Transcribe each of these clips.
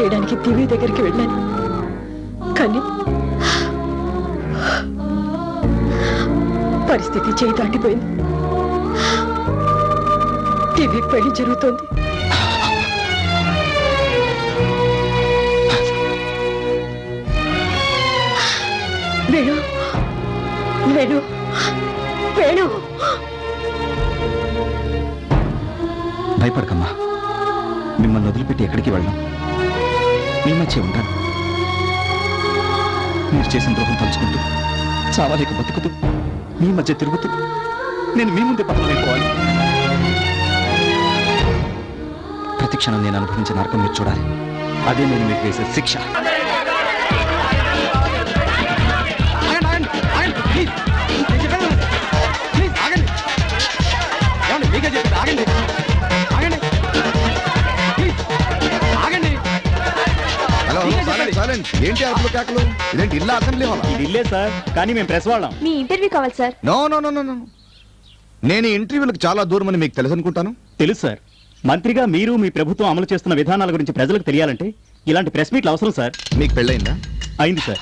చేయడానికి దివ్య దగ్గరికి వెళ్ళాను. కానీ పరిస్థితి చేయి దాటిపోయింది. దివ్య పెళ్లి జరుగుతోంది. వేణు వేణు వేణు, భయపడకమ్మా. మిమ్మల్ని వదిలిపెట్టి ఎక్కడికి వెళ్ళాం. మీ మధ్య ఉంటాను. మీరు చేసిన ద్రోహం తలుచుకుంటూ, చావాలేక బతుకుతూ, మీ మధ్య తిరుగుతూ నేను మీ ముందే పతనమైపోవాలి. ప్రతి క్షణం నేను అనుభవించిన నరకం మీరు చూడాలి. అదే నేను మీకు వేసే శిక్ష. ఏంటి అసలు కేకలు? ఇదేంటి ఇల్లు అసెంబ్లీ హాల్? ఇది ఇల్లే సార్, కానీ మేము ప్రెస్ వాళ్ళం. మీ ఇంటర్వ్యూ కావాలి sir. No no no no no, నేను ఈ ఇంటర్వ్యూలకు చాలా దూరమని మీకు తెలుసు అనుకుంటాను. తెలుసు సార్. మంత్రిగా మీరు మీ ప్రభుత్వం అమలు చేస్తున్న విధానాల గురించి ప్రజలకు తెలియాలంటే ఇలాంటి ప్రెస్ మీట్లు అవసరం సార్. మీకు పెళ్ళయిందా? అయింది సార్.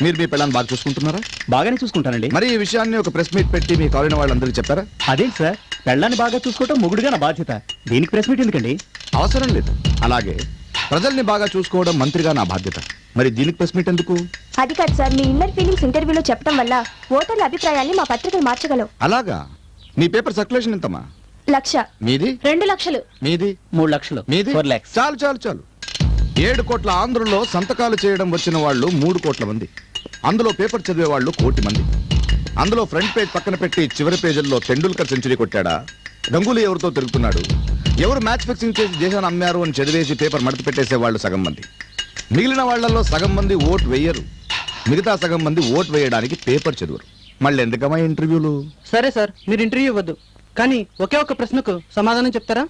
మీరు మీ పెళ్ళాన్ని బాగా చూసుకుంటున్నారా? బాగానే చూసుకుంటానండి. మరి ఈ విషయాన్ని ఒక ప్రెస్ మీట్ పెట్టి మీ కాలిన వాళ్ళందరికీ చెప్పారా? అదేంటి సార్, పెళ్ళాన్ని బాగా చూసుకోవటం మొగుడుగా నా బాధ్యత. దీనికి ప్రెస్ మీట్ ఎందుకండి? అవసరం లేదు. అలాగే ప్రజల్ని బాగా చూసుకోవడం మంత్రిగా నా బాధ్యత. మరి దీనికి ప్రెస్ మీట్ ఎందుకు? అది కాదు సార్, మీ ఇన్నర్ ఫీలింగ్స్ ఇంటర్వ్యూలో చెప్పడం వల్ల ఓటర్ల అభిప్రాయాన్ని మా పత్రికలు మార్చగలవు. అలాగా? మీ పేపర్ సర్క్యులేషన్ ఎంతమ్మా? 1,00,000. మీది? 2 లక్షలు. మీది? 3 లక్షలు. మీది? 4 lakhs. చాలు చాలు చాలు. 7 కోట్ల ఆంధ్రుల్లో సంతకాలు చేయడం వచ్చిన వాళ్ళు 3 కోట్ల మంది. అందులో పేపర్ చదివే వాళ్ళు 1 కోటి మంది. అందులో ఫ్రంట్ పేజ్ పక్కన పెట్టి చివరి పేజీల్లో తెండూల్కర్ సెంచరీ కొట్టాడా, గంగూలీ ఎవరితో తిరుగుతున్నాడు, ఎవరు మ్యాచ్ ఫిక్సింగ్ చేసి దేశాన్ని అమ్మారు అని చదివేసి పేపర్ మడత పెట్టేసే వాళ్ళు సగం మంది. మిగిలిన వాళ్లలో సగం మంది ఓటు వేయరు. మిగతా సగం మంది ఓటు వేయడానికి పేపర్ చదువురు. మళ్ళీ ఎందుకమ్మా ఇంటర్వ్యూలు? సరే సార్, మీరు ఇంటర్వ్యూ ఇవ్వద్దు, కానీ ఒకే ఒక్క ప్రశ్నకు సమాధానం చెప్తారా?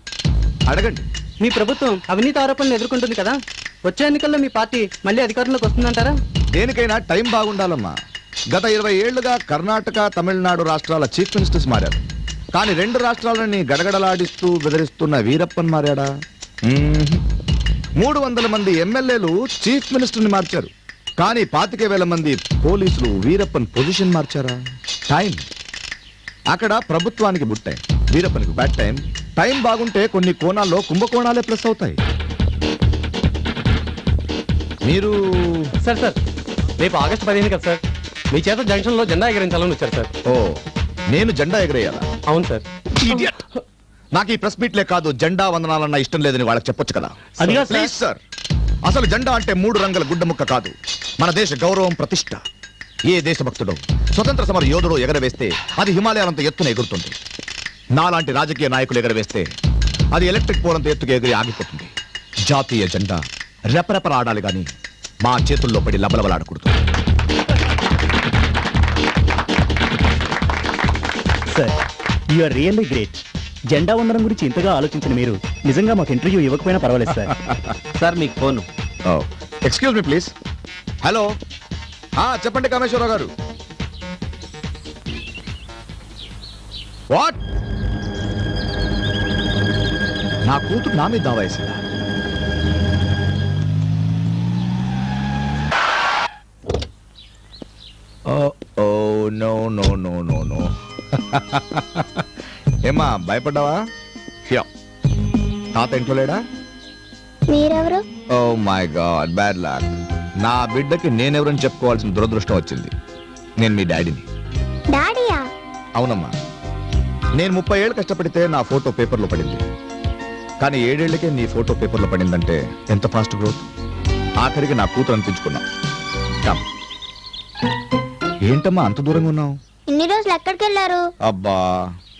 అడగండి. మీ ప్రభుత్వం అవినీతి ఆరోపణలు ఎదుర్కొంటుంది కదా, వచ్చే ఎన్నికల్లో మీ పార్టీ మళ్ళీ అధికారంలోకి వస్తుందంటారా? దేనికైనా టైం బాగుండాలమ్మా. గత 20 ఏళ్లుగా కర్ణాటక, తమిళనాడు రాష్ట్రాల చీఫ్ మినిస్టర్స్ మారారు. కానీ 2 రాష్ట్రాలని గడగడలాడిస్తూ బెదిరిస్తున్న వీరప్పన్ మారాడా? 300 మంది ఎమ్మెల్యేలు చీఫ్ మినిస్టర్ని మార్చారు. కానీ 25,000 మంది పోలీసులు వీరప్పన్ పొజిషన్ మార్చారా? టైం. అక్కడ ప్రభుత్వానికి గుడ్ టైం, వీరప్పనికి బ్యాడ్ టైం. టైం బాగుంటే కొన్ని కోణాల్లో కుంభకోణాలే ప్లస్ అవుతాయి. మీరు సార్ సార్, రేపు ఆగస్టు 15 కదా సార్, మీ చేత జంక్షన్ లో జెండా ఎగరించాలని వచ్చారు సార్. ఓ, నేను జెండా ఎగరేయాలా? అవును సార్. Idiot! నాకు ఈ ప్రెస్ మీట్లే కాదు, జెండా వందనాలన్న ఇష్టం లేదని వాళ్ళకి చెప్పొచ్చు కదా. అదిగా ప్లీజ్ సార్, అసలు జెండా అంటే 3 రంగుల గుడ్డ ముక్క కాదు, మన దేశ గౌరవం, ప్రతిష్ట. ఏ దేశభక్తుడో, స్వతంత్ర సమర యోధుడు ఎగరవేస్తే అది హిమాలయాలంత ఎత్తున ఎగురుతుంది. నాలాంటి రాజకీయ నాయకులు ఎగరవేస్తే అది ఎలక్ట్రిక్ పోలంత ఎత్తుకు ఎగిరి ఆగిపోతుంది. జాతీయ జెండా రెపరెపలాడాలి గాని మా చేతుల్లో పడి లబలబలాడకూడదు. Sir, you are really great. జెండా వందనం గురించి ఇంతగా ఆలోచించిన మీరు నిజంగా మాకు ఇంటర్వ్యూ ఇవ్వకపోయినా పర్వాలేదు సార్. సార్ మీకు phone. Excuse me please. Hello, చెప్పండి కామేశ్వరరావు గారు. వాట్? నా కూతురు నా మీద దావా వేసిందా? No no no no no. ఏమా భయపడ్డావా? తాత ఇంట్లో లేడా? మీరెవరు? Oh my God, bad luck. నా బిడ్డకి నేనెవరని చెప్పుకోవాల్సిన దురదృష్టం వచ్చింది. నేను మీ డాడీని. డాడీయా? అవునమ్మా. నేను 30 ఏళ్ళు కష్టపడితే నా ఫోటో పేపర్లో పడింది. కానీ 7 ఏళ్లకే నీ ఫోటో పేపర్లో పడిందంటే ఎంత ఫాస్ట్ గ్రోత్. ఆఖరికి నా కూతురు అనిపించుకున్నా. ఏంటమ్మా అంత దూరంగా ఉన్నావు? ఇన్ని రోజులు ఎక్కడికి వెళ్ళారు? అబ్బా,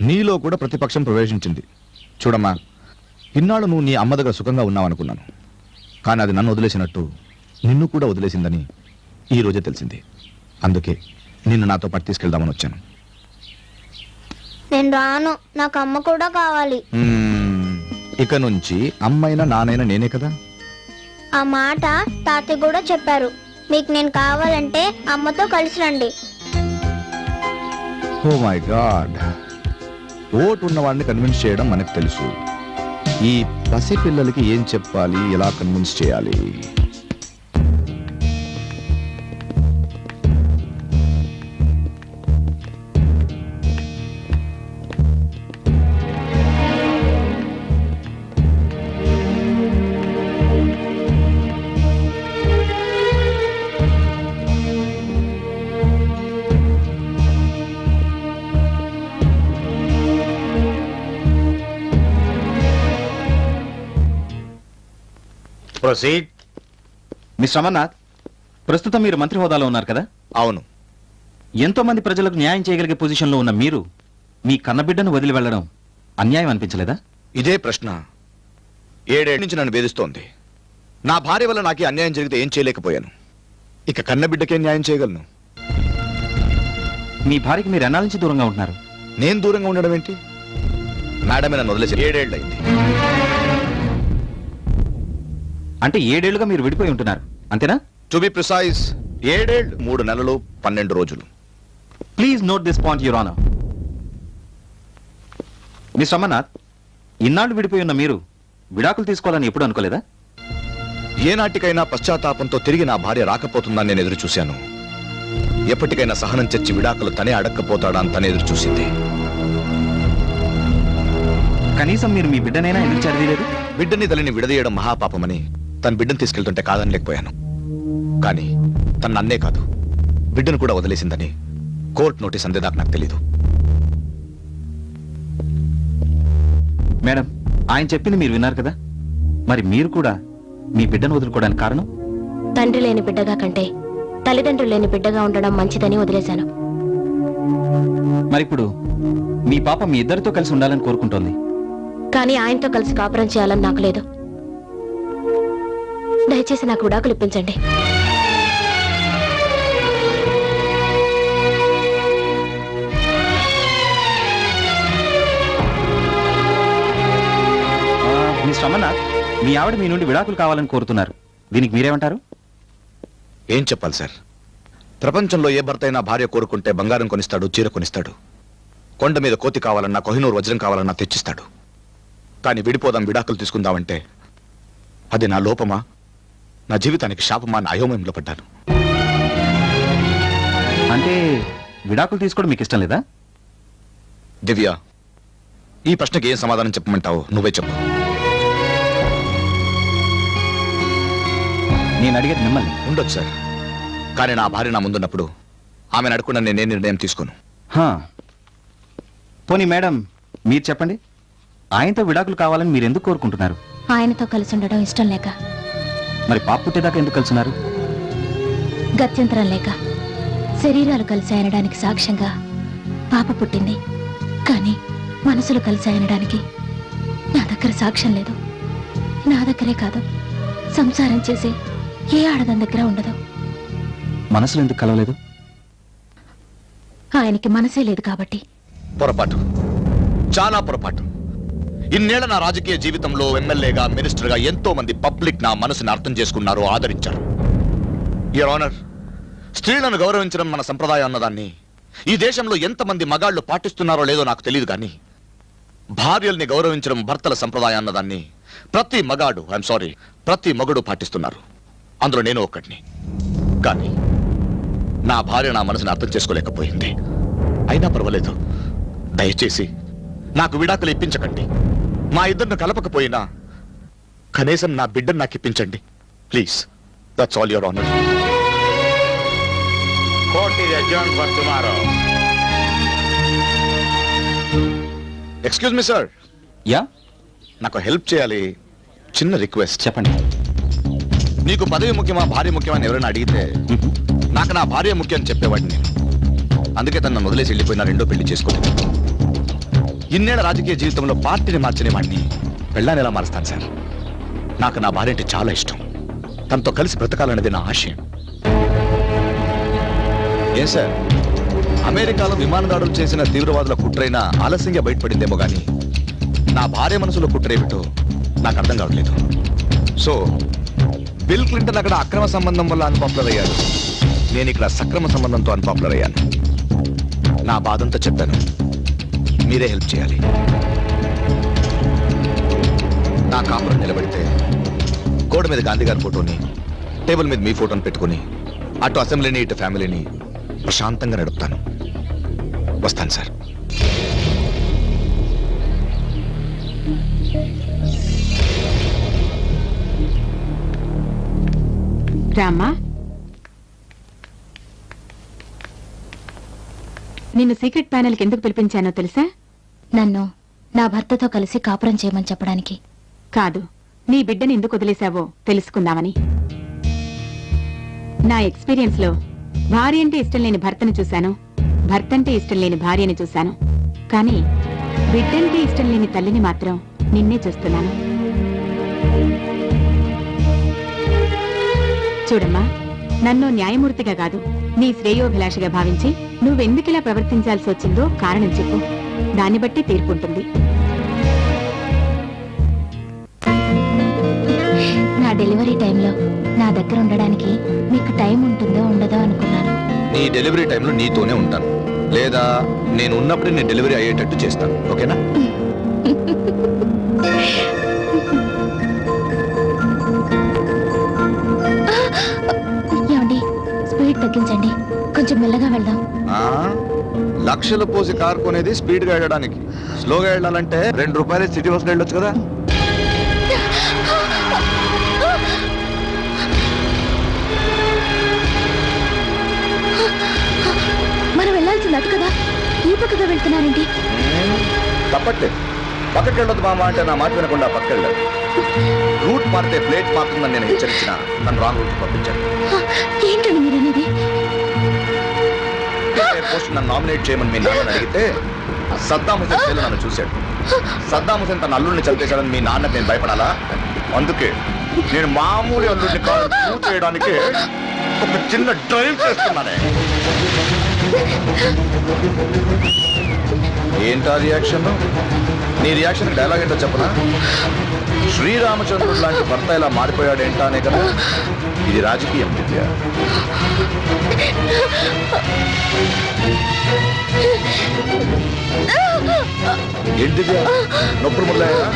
నీలో కూడా ప్రతిపక్షం ప్రవేశించింది. చూడమ్మా, ఇన్నాళ్ళు నువ్వు నీ అమ్మ దగ్గర సుఖంగా ఉన్నావనుకున్నాను. కానీ అది నన్ను వదిలేసినట్టు నిన్ను కూడా వదిలేసిందని ఈ రోజే తెలిసింది. అందుకే నిన్ను నాతో పాటు తీసుకెళ్దామని వచ్చాను. నేను రాను, నాకు అమ్మ కూడా కావాలి. ఇక నుంచి అమ్మైనా నానైనా నేనే కదా. ఆ మాట తాతయ్య కూడా చెప్పారు. మీకు నేను కావాలంటే అమ్మతో కలిసి రండి. ఓ మై గాడ్, ఓటు ఉన్నవాడిని కన్విన్స్ చేయడం మనకు తెలుసు. ఈ పసి పిల్లలకి ఏం చెప్పాలి, ఎలా కన్విన్స్ చేయాలి? ప్రొసీడ్. మిస్టర్ అమర్నాథ్, ప్రస్తుతం మీరు మంత్రి హోదాలో ఉన్నారు కదా. అవును. ఎంతో మంది ప్రజలకు న్యాయం చేయగలిగే పొజిషన్లో ఉన్న మీరు మీ కన్నబిడ్డను వదిలి వెళ్లడం అన్యాయం అనిపించలేదా? ఇదే ప్రశ్న 7 ఏళ్ల నుంచి నన్ను వేధిస్తోంది. నా భార్య వల్ల నాకే అన్యాయం జరిగితే ఏం చేయలేకపోయాను. ఇక కన్నబిడ్డకే న్యాయం చేయగలను. మీ భార్యకి మీరు ఎన్నాళ్ళ నుంచి దూరంగా ఉంటున్నారు? నేను దూరంగా ఉండడం ఏంటి? మేడమే నన్ను వదిలేసి 7 ఏళ్ళు అయింది. అంటే 7 ఏళ్లుగా మీరు విడిపోయి ఉంటున్నారు, అంతేనా? టు బి ప్రిసైజ్ 7 ఏళ్ళు 3 నెలలు 12 రోజులు. Please note this point your honour. Mister Amarnath, ఇన్నాళ్ళు విడిపోయి ఉన్న మీరు విడాకులు తీసుకోవాలని ఎప్పుడు అనుకోలేదా? ఏనాటికైనా పశ్చాత్తాపంతో తిరిగి నా భార్య రాకపోతుందని నేను ఎదురు చూశాను. ఎప్పటికైనా సహనం చచ్చి విడాకులు తనే అడక్కపోతాడా అని తనే ఎదురు చూసింది. కనీసం మీరు మీ బిడ్డనైనా ఎందుకు చదివలేదు? బిడ్డని తల్లిని విడదీయడం మహాపాపమని తన బిడ్డను తీసుకెళ్తుంటే కాదనలేకపోయాను. కానీ తన నన్నే కాదు, బిడ్డను కూడా వదిలేసిందని కోర్టు నోటీస్ అందేదాకా నాకు తెలీదు. మేడం, ఆయన చెప్పింది మీరు విన్నారు కదా. మరి మీరు కూడా మీ బిడ్డను వదులుకోవడానికి కారణం? తండ్రి లేని బిడ్డగా కంటే తల్లిదండ్రులు లేని బిడ్డగా ఉండడం మంచిదని వదిలేశాను. మరిప్పుడు మీ పాప మీ ఇద్దరితో కలిసి ఉండాలని కోరుకుంటోంది. కానీ ఆయనతో కలిసి కాపురం చేయాలని నాకు లేదు. దయచేసి నాకు విడాకులు ఇప్పించండి. మిస్టర్ అమర్నాథ్, మీ ఆవిడ మీ నుండి విడాకులు కావాలని కోరుతున్నారు. దీనికి మీరేమంటారు? ఏం చెప్పాలి సార్? ప్రపంచంలో ఏ భర్త అయినా భార్య కోరుకుంటే బంగారం కొనిస్తాడు, చీర కొనిస్తాడు. కొండ మీద కోతి కావాలన్నా, కోహినూరు వజ్రం కావాలన్నా తెచ్చిస్తాడు. కానీ విడిపోదాం, విడాకులు తీసుకుందామంటే అది నా లోపమా, నా జీవితానికి శాపమా అని అయోమయంలో పడ్డాను. అంటే విడాకులు తీసుకోవడం మీకు ఇష్టం లేదా? దివ్య, ఈ ప్రశ్నకి ఏం సమాధానం చెప్పమంటావు? నువ్వే చెప్పు. నేను అడిగేది మిమ్మల్ని. ఉండొచ్చు సార్, కానీ నా భార్య నా ముందున్నప్పుడు ఆమెను అడగకుండా నేనే నిర్ణయం తీసుకోను. పోనీ మేడం, మీరు చెప్పండి, ఆయనతో విడాకులు కావాలని మీరు ఎందుకు కోరుకుంటున్నారు? ఆయనతో కలిసి ఉండడం ఇష్టం లేక. మరి పాప పుట్టేదాకా ఎందుకు కలుసున్నారు? గత్యంతరం లేక. శరీరాలు కలిసి ఆయనడానికి సాక్ష్యంగా పాప పుట్టింది. కానీ మనసులు కలిసి ఆయనడానికి నా దగ్గర సాక్ష్యం లేదు. నా దగ్గరే కాదు, సంసారం చేసి ఏ ఆడదాని దగ్గర ఉండదు. మనసులు ఎందుకు కలవలేదు? ఆయనకి మనసే లేదు కాబట్టి. పొరపాటు, చాలా పొరపాటు. ఇన్నేళ్ల నా రాజకీయ జీవితంలో ఎమ్మెల్యేగా, మినిస్టర్గా ఎంతో మంది పబ్లిక్ నా మనసుని అర్థం చేసుకున్నారు, ఆదరించారు. యువర్ ఆనర్, స్త్రీలను గౌరవించడం మన సంప్రదాయం అన్నదాన్ని ఈ దేశంలో ఎంతమంది మగాళ్లు పాటిస్తున్నారో లేదో నాకు తెలియదు, కానీ భార్యల్ని గౌరవించడం భర్తల సంప్రదాయం అన్నదాన్ని ప్రతి మగాడు, ఐఎమ్ సారీ, ప్రతి మగుడు పాటిస్తున్నారు. అందులో నేను ఒక్కడిని. కానీ నా భార్య నా మనసుని అర్థం చేసుకోలేకపోయింది. అయినా పర్వాలేదు, దయచేసి నాకు విడాకులు ఇప్పించకండి. మా ఇద్దరిని కలపకపోయినా కనీసం నా బిడ్డను నాకు ఇప్పించండి please. That's all your honour. Court is adjourned for tomorrow. Excuse me sir, yeah, నాకు హెల్ప్ చేయాలి. చిన్న రిక్వెస్ట్. చెప్పండి. నీకు పదవి ముఖ్యమా, భార్య ముఖ్యమా అని ఎవరైనా అడిగితే నాకు నా భార్య ముఖ్యం అని చెప్పేవాడిని నేను. అందుకే తను నన్ను వదిలేసి వెళ్ళిపోయినా రెండో పెళ్లి చేసుకోలేదు. ఇన్నేళ్ల రాజకీయ జీవితంలో పార్టీని మార్చని వాడిని పెళ్ళాన్ని ఎలా మారుస్తాను సార్? నాకు నా భార్య అంటే చాలా ఇష్టం. తనతో కలిసి బ్రతకాలనేది నా ఆశయం. ఏ సార్, అమెరికాలో విమాన దాడులు చేసిన తీవ్రవాదుల కుట్రైనా ఆలస్యంగా బయటపడిందేమో కానీ నా భార్య మనసులో కుట్రేమిటో నాకు అర్థం కావట్లేదు. సో బిల్ క్లింటన్ అక్కడ అక్రమ సంబంధం వల్ల అన్పాపులర్ అయ్యాడు, నేను ఇక్కడ సక్రమ సంబంధంతో అన్పాపులర్ అయ్యాను. నా బాధంతా చెప్పాను, మీరే హెల్ప్ చేయాలి. నా కాపురం నిలబెడితే గోడ మీద గాంధీ గారి ఫోటోని, టేబుల్ మీద మీ ఫోటోని పెట్టుకుని అటు అసెంబ్లీని ఇటు ఫ్యామిలీని ప్రశాంతంగా నడుపుతాను. వస్తాను సార్. రామ్మా, నిన్ను సీక్రెట్ ప్యానెల్కి ఎందుకు పిలిపించానో తెలుసా? నన్ను నా భర్తతో కలిసి కాపురం చేయమని చెప్పడానికి. కాదు, నీ బిడ్డని ఎందుకు వదిలేశావో తెలుసుకుందామని. నా ఎక్స్పీరియన్స్ లో భార్య అంటే ఇష్టం లేని భర్తను చూశాను, భర్త అంటే ఇష్టం లేని భార్యని చూశాను. కానీ బిడ్డంటే ఇష్టం లేని తల్లిని మాత్రం నిన్నే చూస్తున్నాను. చూడమ్మా, నన్ను న్యాయమూర్తిగా కాదు, నీ శ్రేయోభిలాషిగా భావించి నువ్వెందుకిలా ప్రవర్తించాల్సి వచ్చిందో కారణం చెప్పు. దాన్ని బట్టి తీర్పుంటుంది. నా డెలివరీ టైంలో నా దగ్గర ఉండడానికి మీకు టైం ఉంటుందో ఉండదో అనుకున్నాను. నీ డెలివరీ టైంలో నీతోనే ఉంటాను, లేదా నేను ఉన్నప్పుడు నీ డెలివరీ అయ్యేటట్టు చేస్తాను. ఓకేనా? ఏమండి, స్పీడ్ తగ్గించండి, కొంచెం మెల్లగా వెళ్దాం. ఆ, లక్షలు పోసి కారు కొనేది స్పీడ్ గా వెళ్ళడానికి. స్లోగా వెళ్ళాలంటే ₹2 సిటీ బస్సులో వెళ్ళొచ్చు కదా. మనం వెళ్ళాల్సింది అటు కదా, ఈ పక్కగా వెళ్తున్నానండి. తప్పట్లేదు, పక్కకి వెళ్ళొద్దు మామ అంటే నా మాట వినకుండా పక్కకి వెళ్ళాడు. రూట్ మారితే ప్లేట్ మారుతుందని నేను హెచ్చరించిన నన్ను రాంగ్ రూట్ పంపించాను. ఏంటండి మీరు అనేది? పోస్ట్ నన్ను నామినేట్ చేయమని మీ నాన్న అడిగితే సద్దాం హుసేన్ పేరు నన్ను చూశాడు. సద్దాం హుసేన్ తన అల్లుడిని చంపేశాడని మీ నాన్నకి నేను భయపడాలా? అందుకే నేను మామూలు అల్లుడిని కాదు ప్రూవ్ చేయడానికి ఒక చిన్న డ్రైవ్ చేస్తున్నానే. ఏంటా రియాక్షన్? నీ రియాక్షన్ డైలాగ్ ఏంటో చెప్పనా? శ్రీరామచంద్రుడు లాంటి భర్త ఇలా మారిపోయాడేంటా అనే కదా. ఇది రాజకీయం విద్య. ఏంటి దివ్య, నొప్పులు మొదలయ్యా?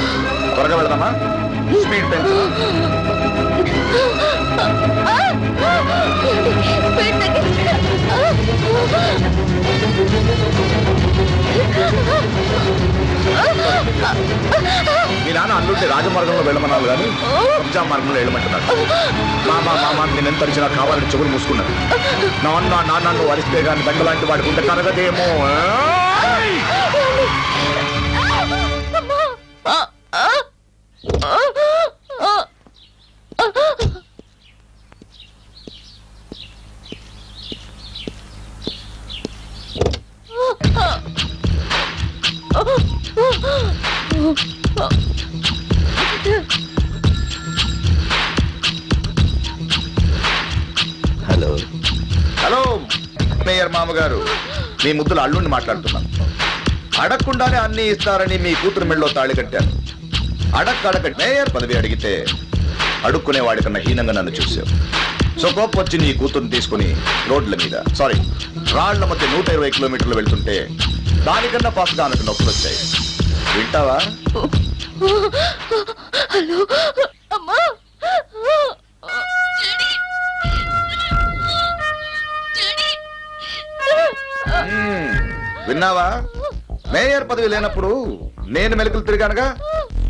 త్వరగా వెళ్దామా? స్పీడ్ పెంచు. మీ నాన్న అల్లుంటే రాజమార్గంలో వెళ్ళమన్నారు కానీ కబ్జా మార్గంలో వెళ్ళమంటున్నాడు. మామ నేను ఎంత అరిచినా కావాలని చెవులు మూసుకున్నాను. నాన్న నువ్వు అరిస్తే కానీ దండలాంటి వాడికి ఉంటే కరగదేమో. హలో హలో మేయర్ మామగారు, మీ ముద్దుల అల్లుండి మాట్లాడుతున్నాను. అడగకుండానే అన్ని ఇస్తారని మీ కూతురు మెళ్ళలో తాళి కట్టాను. అడగ మేయర్ పదవి అడిగితే అడుక్కునే వాడికన్నా హీనంగా నన్ను చూసావు. సో కోపం వచ్చి నీ కూతురుని తీసుకుని రోడ్ల మీద రాళ్ల మధ్య 120 కిలోమీటర్లు వెళ్తుంటే దానికన్నా ఫాస్ట్ గా నాకు నొప్పులు వచ్చాయి. వింటావా? హలో అమ్మా, విన్నావా? మేయర్ పదవి లేనప్పుడు నేను మెలకులు తిరిగానుగా,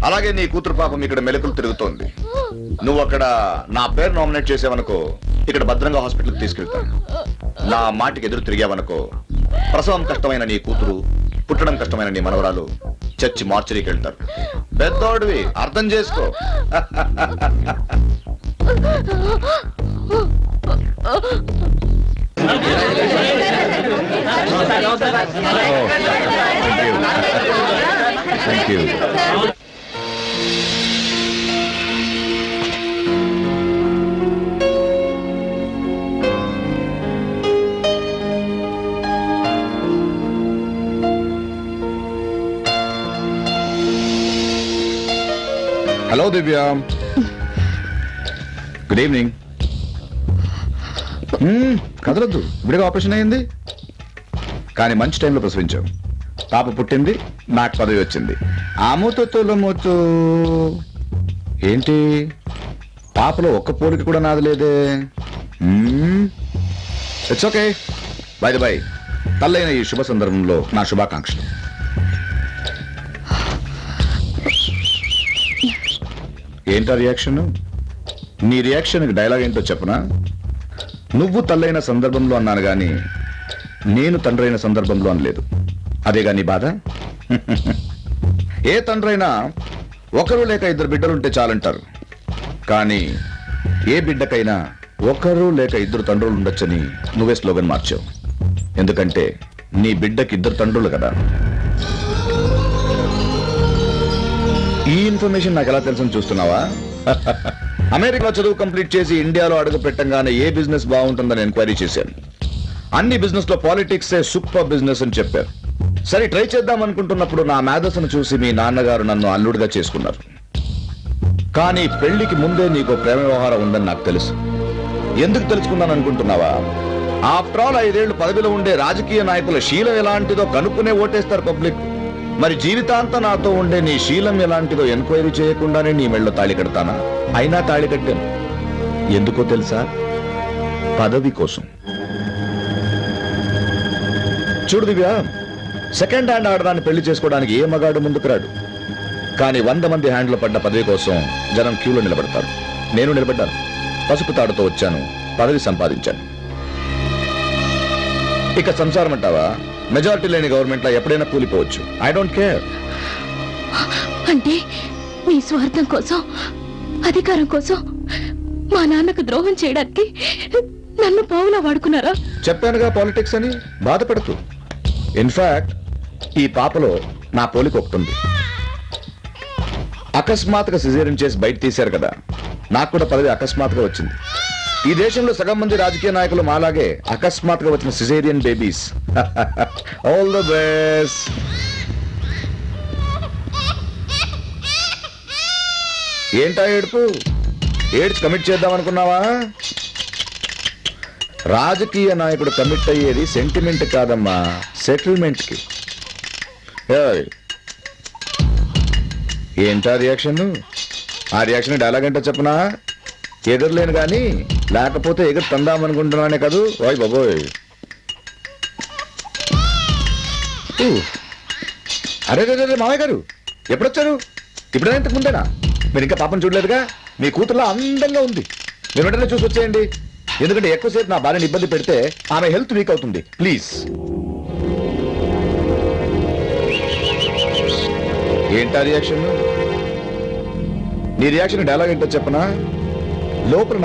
అలాగే నీ కూతురు పాపం ఇక్కడ మెలకులు తిరుగుతోంది. నువ్వు అక్కడ నా పేరు నామినేట్ చేసావనుకో, ఇక్కడ భద్రంగా హాస్పిటల్కి తీసుకెళ్తాను. నా మాటికి ఎదురు తిరిగావనుకో, ప్రసవం కష్టమైన నీ కూతురు, పుట్టడం కష్టమైన నీ మనవరాలు చచ్చి మార్చరీకి వెళ్తారు. పెద్దోడివి, అర్థం చేసుకో. Thank you. Hello Divya, good evening. కదలొద్దు, ఇప్పుడే ఆపరేషన్ అయింది. కానీ మంచి టైంలో ప్రసవించావు. పాప పుట్టింది, నాకు పదవి వచ్చింది. ఆ మూతతో మూతు ఏంటి పాపలో ఒక్క పోలిక కూడా నాది లేదే. It's okay. బై బై, తల్లైన ఈ శుభ సందర్భంలో నా శుభాకాంక్షలు. ఏంటా రియాక్షన్? నీ రియాక్షన్కి డైలాగ్ ఏంటో చెప్పనా? నువ్వు తల్లైన సందర్భంలో అన్నాను గాని నేను తండ్రైన సందర్భంలో అనలేదు. అదేగా నీ బాధ? ఏ తండ్రైనా ఒకరు లేక ఇద్దరు బిడ్డలుంటే చాలంటారు. కానీ ఏ బిడ్డకైనా ఒకరు లేక ఇద్దరు తండ్రులు ఉండొచ్చని నువ్వే స్లోగన్ మార్చావు. ఎందుకంటే నీ బిడ్డకి ఇద్దరు తండ్రులు కదా. ఈ ఇన్ఫర్మేషన్ నాకు ఎలా తెలుసని చూస్తున్నావా? అమెరికా చదువు కంప్లీట్ చేసి ఇండియాలో అడుగు పెట్టంగానే ఏ బిజినెస్ బాగుంటుందని ఎంక్వైరీ చేశాను. అన్ని బిజినెస్ లో పాలిటిక్సే సూపర్ బిజినెస్ అని చెప్పారు. సరే ట్రై చేద్దాం అనుకుంటున్నప్పుడు నా మేధస్సును చూసి మీ నాన్నగారు నన్ను అల్లుడిగా చేసుకున్నారు. కానీ పెళ్లికి ముందే నీకు ప్రేమ వ్యవహారం ఉందని నాకు తెలుసు. ఎందుకు తెలుసుకున్నాను అనుకుంటున్నావా? ఆఫ్టర్ ఆల్ 5 ఏళ్లు పదవిలో ఉండే రాజకీయ నాయకుల శీలం ఎలాంటిదో కనుక్కునే ఓటేస్తారు పబ్లిక్. మరి జీవితాంతం నాతో ఉండే నీ శీలం ఎలాంటిదో ఎంక్వైరీ చేయకుండానే నీ మెళ్ళో తాళి కడతానా? అయినా తాళి కట్టాను. ఎందుకో తెలుసా? పదవి కోసం. చూడు దివ్య, సెకండ్ హ్యాండ్ ఆడదాన్ని పెళ్లి చేసుకోవడానికి ఏ మగాడు ముందుకు రాడు. కానీ 100 మంది హ్యాండ్లో పడ్డ పదవి కోసం జనం క్యూలో నిలబడతారు. నేను నిలబడ్డాను. పసుపు తాడుతో వచ్చాను, పదవి సంపాదించాను. ఇక సంసారం అంటావా? మెజారిటీ లేని గవర్నమెంట్ లో ఎప్పుడైనా కూలిపోవచ్చు. I don't care. అంటే మీ స్వార్థం కోసం, అధికారం కోసం మా నాన్నకు ద్రోహం చేయడానికి నన్ను పావులా వాడుకున్నారా? చెప్పానుగా పాలిటిక్స్ అని. బాధపడుతూ. ఇన్ఫాక్ట్ ఈ పాపలో నా పోలిక ఒకటి ఉంది. అకస్మాత్తుగా సిజేరియన్ చేసి బయట తీశారు కదా, నాకు కూడా పదవి అకస్మాత్తుగా వచ్చింది. ఈ దేశంలో సగం మంది రాజకీయ నాయకులు మాలాగే అకస్మాత్తుగా వచ్చిన caesarean babies. All the best. ఏంటా ఏడుపు? ఏడ్చి కమిట్ చేద్దాం అనుకున్నావా? రాజకీయ నాయకుడు కమిట్ అయ్యేది సెంటిమెంట్ కాదమ్మా, సెటిల్మెంట్ కి. ఏంటా రియాక్షన్? ఆ రియాక్షన్ డైలాగ్ ఏంటో చెప్పనా? ఎగరలేను గాని లేకపోతే ఎగురు తందామనుకుంటున్నానే కాదు. ఓయ్ బాబోయ్. అరే మామయ్య గారు ఎప్పుడొచ్చారు? ఇప్పుడైనా ఇంతకు ముందేనా? మీరు ఇంకా పాపం చూడలేదుగా? మీ కూతురులో అందంగా ఉంది. మీరు వెంటనే చూసి వచ్చేయండి. ఎందుకంటే ఎక్కువసేపు నా భార్యని ఇబ్బంది పెడితే ఆమె హెల్త్ వీక్ అవుతుంది. ప్లీజ్. ఏంటా రియాక్షన్? నీ రియాక్షన్ డైలాగ్ ఏంటో చెప్పనా? లోపల నా